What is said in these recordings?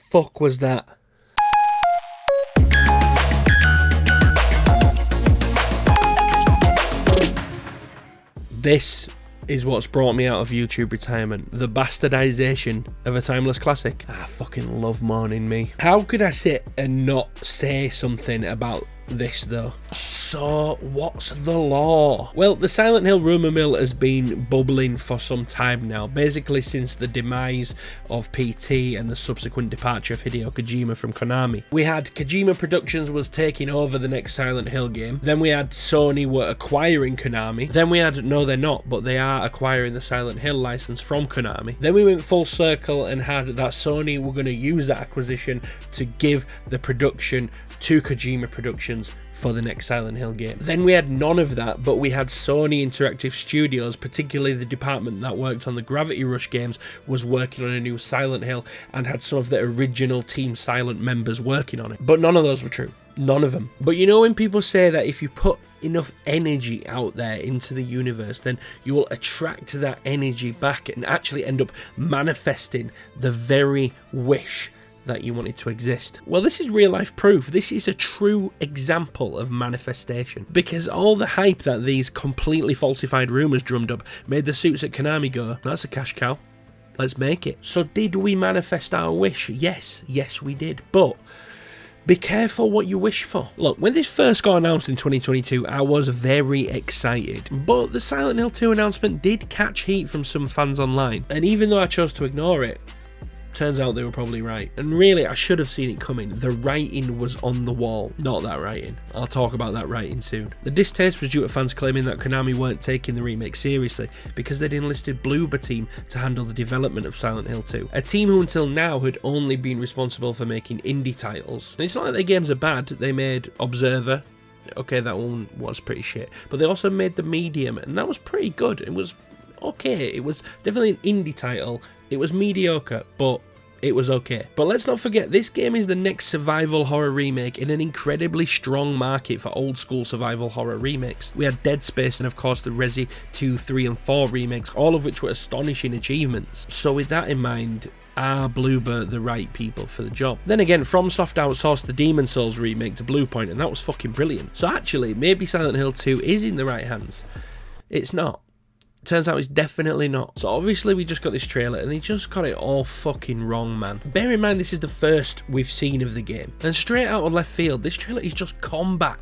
fuck was that? This is what's brought me out of YouTube retirement. The bastardization of a timeless classic. I fucking love Mourning Me. How could I sit and not say something about this though? So, what's the law? Well, the Silent Hill rumour mill has been bubbling for some time now, basically since the demise of PT and the subsequent departure of Hideo Kojima from Konami. We had Kojima Productions was taking over the next Silent Hill game, then we had Sony were acquiring Konami, then we had, no they're not, but they are acquiring the Silent Hill license from Konami. Then we went full circle and had that Sony were going to use that acquisition to give the production to Kojima Productions for the next Silent Hill game. Then we had none of that, but we had Sony Interactive Studios, particularly the department that worked on the Gravity Rush games, was working on a new Silent Hill and had some of the original Team Silent members working on it. But none of those were true. None of them. But you know when people say that if you put enough energy out there into the universe, then you will attract that energy back and actually end up manifesting the very wish that you wanted to exist. Well, this is real life proof. This is a true example of manifestation, because all the hype that these completely falsified rumours drummed up made the suits at Konami go, that's a cash cow, let's make it. So did we manifest our wish? Yes we did, but be careful what you wish for. Look, when this first got announced in 2022, I was very excited, but the Silent Hill 2 announcement did catch heat from some fans online, and even though I chose to ignore it, turns out they were probably right. And really, I should have seen it coming. The writing was on the wall. Not that writing. I'll talk about that writing soon. The distaste was due to fans claiming that Konami weren't taking the remake seriously because they'd enlisted Bloober team to handle the development of Silent Hill 2. A team who until now had only been responsible for making indie titles. And it's not like their games are bad. They made Observer. Okay, that one was pretty shit. But they also made The Medium, and that was pretty good. It was okay. It was definitely an indie title. It was mediocre, but it was okay. But let's not forget, this game is the next survival horror remake in an incredibly strong market for old school survival horror remakes. We had Dead Space and of course the Resi 2, 3 and 4 remakes, all of which were astonishing achievements. So with that in mind, are Bloober the right people for the job? Then again, FromSoft outsourced the Demon Souls remake to Bluepoint, and that was fucking brilliant. So actually, maybe Silent Hill 2 is in the right hands. It's not. Turns out it's definitely not. So obviously we just got this trailer and they just got it all fucking wrong, man. Bear in mind this is the first we've seen of the game, and straight out of left field this trailer is just combat.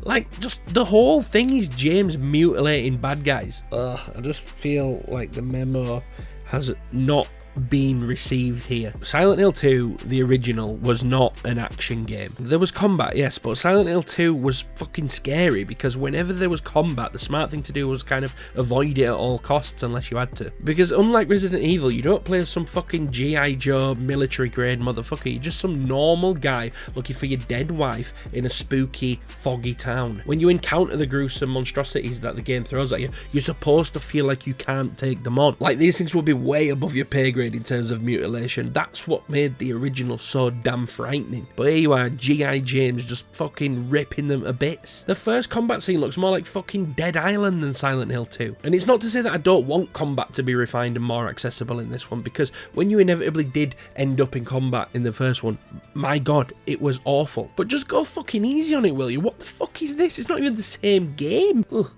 Like, just the whole thing is James mutilating bad guys. I just feel like the memo has not been received here. Silent Hill 2, the original, was not an action game. There was combat, yes, but Silent Hill 2 was fucking scary because whenever there was combat, the smart thing to do was kind of avoid it at all costs unless you had to. Because unlike Resident Evil, you don't play as some fucking G.I. Joe military grade motherfucker. You're just some normal guy looking for your dead wife in a spooky, foggy town. When you encounter the gruesome monstrosities that the game throws at you, you're supposed to feel like you can't take them on. Like, these things will be way above your pay grade in terms of mutilation. That's what made the original so damn frightening. But here you are, G.I. James just fucking ripping them to bits. The first combat scene looks more like fucking Dead Island than Silent Hill 2. And it's not to say that I don't want combat to be refined and more accessible in this one, because when you inevitably did end up in combat in the first one, my god, it was awful. But just go fucking easy on it, will you? What the fuck is this? It's not even the same game. Ugh.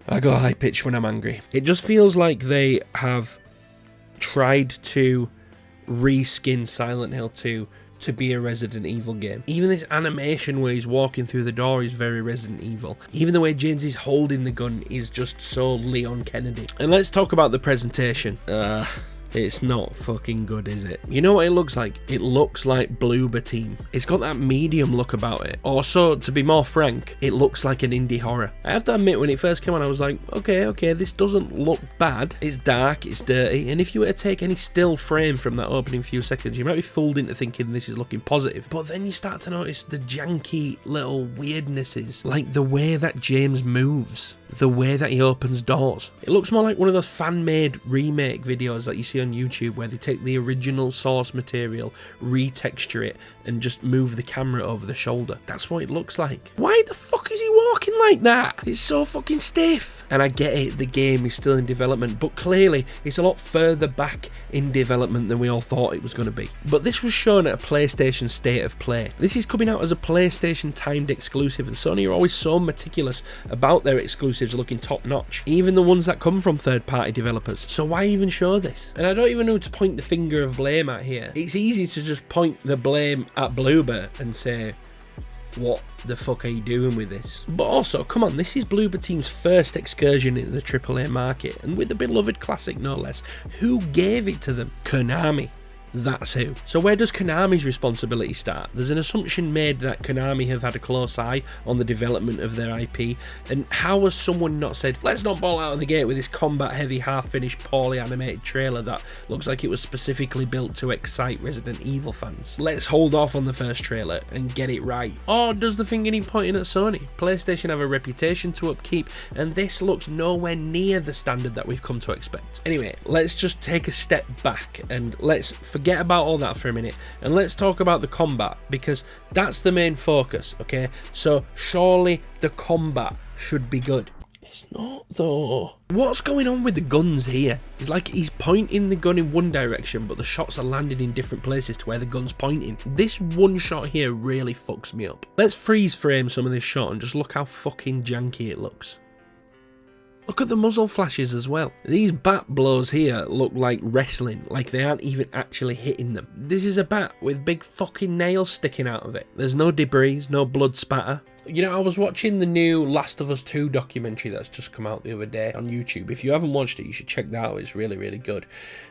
I go high pitched when I'm angry. It just feels like they have tried to reskin Silent Hill 2 to be a Resident Evil game. Even this animation where he's walking through the door is very Resident Evil. Even the way James is holding the gun is just so Leon Kennedy. And let's talk about the presentation. It's not fucking good, is it? You know what it looks like? It looks like Bloober Team. It's got that medium look about it. Also, to be more frank, it looks like an indie horror. I have to admit, when it first came on, I was like, okay, this doesn't look bad. It's dark, it's dirty, and if you were to take any still frame from that opening few seconds, you might be fooled into thinking this is looking positive. But then you start to notice the janky little weirdnesses, like the way that James moves, the way that he opens doors. It looks more like one of those fan-made remake videos that you see on YouTube where they take the original source material, retexture it, and just move the camera over the shoulder. That's what it looks like. Why the fuck is he talking like that? It's so fucking stiff. And I get it, the game is still in development, but clearly it's a lot further back in development than we all thought it was going to be. But this was shown at a PlayStation State of Play. This is coming out as a PlayStation timed exclusive, and Sony are always so meticulous about their exclusives looking top notch, even the ones that come from third-party developers. So why even show this? And I don't even know who to point the finger of blame at here. It's easy to just point the blame at Bloober and say, what the fuck are you doing with this? But also, come on, this is Bloober Team's first excursion into the AAA market, and with a beloved classic no less. Who gave it to them? Konami. That's who. So where does Konami's responsibility start? There's an assumption made that Konami have had a close eye on the development of their IP, and how has someone not said, let's not ball out of the gate with this combat heavy, half-finished, poorly animated trailer that looks like it was specifically built to excite Resident Evil fans. Let's hold off on the first trailer and get it right. Or does the finger need pointing at Sony? PlayStation have a reputation to upkeep, and this looks nowhere near the standard that we've come to expect. Anyway, let's just take a step back and let's forget about all that for a minute, and let's talk about the combat, because that's the main focus, okay? So surely the combat should be good. It's not though. What's going on with the guns here? It's like he's pointing the gun in one direction, but the shots are landing in different places to where the gun's pointing. This one shot here really fucks me up. Let's freeze frame some of this shot and just look how fucking janky it looks. Look at the muzzle flashes as well. These bat blows here look like wrestling, like they aren't even actually hitting them. This is a bat with big fucking nails sticking out of it. There's no debris, no blood spatter. You know, I was watching the new Last of Us 2 documentary that's just come out the other day on YouTube. If you haven't watched it, you should check that out. It's really, really good.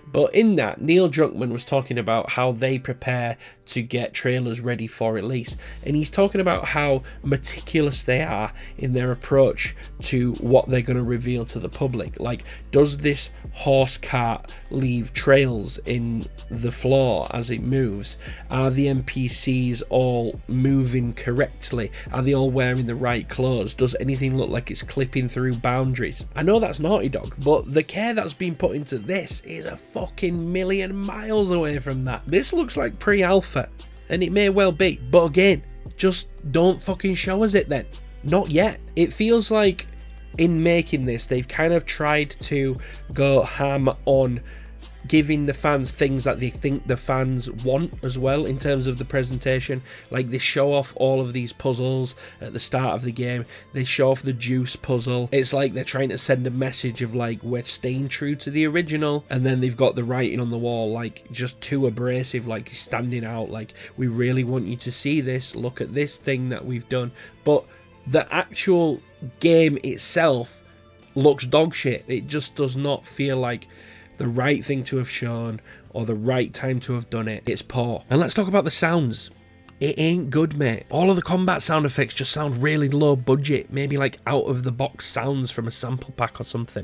But in that, Neil Druckmann was talking about how they prepare to get trailers ready for release. And he's talking about how meticulous they are in their approach to what they're going to reveal to the public. Like, does this horse cart leave trails in the floor as it moves? Are the NPCs all moving correctly? Are they all wearing the right clothes? Does anything look like it's clipping through boundaries? I know that's Naughty Dog, but the care that's been put into this is a fucking million miles away from that. This looks like pre-alpha, and it may well be, but again, just don't fucking show us it then. Not yet. It feels like in making this, they've kind of tried to go ham on giving the fans things that they think the fans want as well in terms of the presentation. Like, they show off all of these puzzles at the start of the game. They show off the juice puzzle. It's like they're trying to send a message of like, we're staying true to the original, and then they've got the writing on the wall like just too abrasive, like standing out, like, we really want you to see this, look at this thing that we've done. But the actual game itself looks dog shit. It just does not feel like the right thing to have shown or the right time to have done it. It's poor. And let's talk about the sounds. It ain't good, mate. All of the combat sound effects just sound really low budget, maybe like out of the box sounds from a sample pack or something.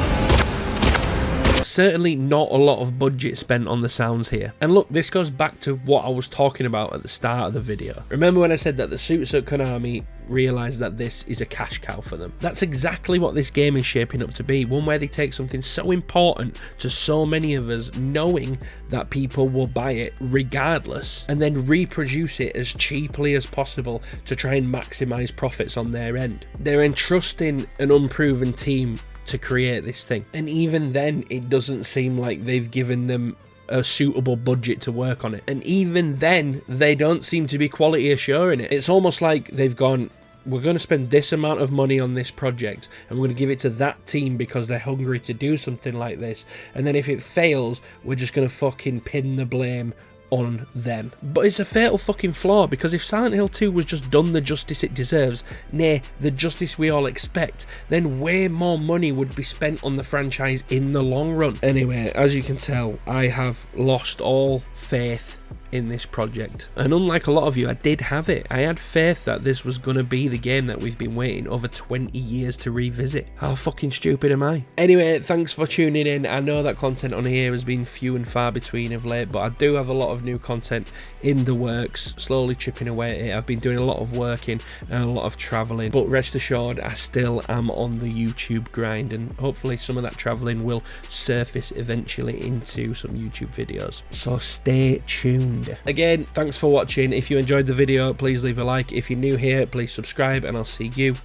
Certainly not a lot of budget spent on the sounds here. And look, this goes back to what I was talking about at the start of the video. Remember when I said that the suits at Konami realised that this is a cash cow for them? That's exactly what this game is shaping up to be. One where they take something so important to so many of us, knowing that people will buy it regardless, and then reproduce it as cheaply as possible to try and maximise profits on their end. They're entrusting an unproven team to create this thing, and even then it doesn't seem like they've given them a suitable budget to work on it, and even then they don't seem to be quality assuring it. It's almost like they've gone, we're going to spend this amount of money on this project and we're going to give it to that team because they're hungry to do something like this, and then if it fails we're just going to fucking pin the blame on them. But it's a fatal fucking flaw, because if Silent Hill 2 was just done the justice it deserves, nay, the justice we all expect, then way more money would be spent on the franchise in the long run. Anyway, as you can tell, I have lost all faith in this project, and unlike a lot of you, I did have it. I had faith that this was going to be the game that we've been waiting over 20 years to revisit. How fucking stupid am I? Anyway, thanks for tuning in. I know that content on here has been few and far between of late, but I do have a lot of new content in the works, slowly chipping away at it. I've been doing a lot of working and a lot of travelling, but rest assured I still am on the YouTube grind, and hopefully some of that travelling will surface eventually into some YouTube videos, so stay tuned. Again, thanks for watching. If you enjoyed the video, please leave a like. If you're new here, please subscribe, and I'll see you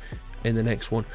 in the next one.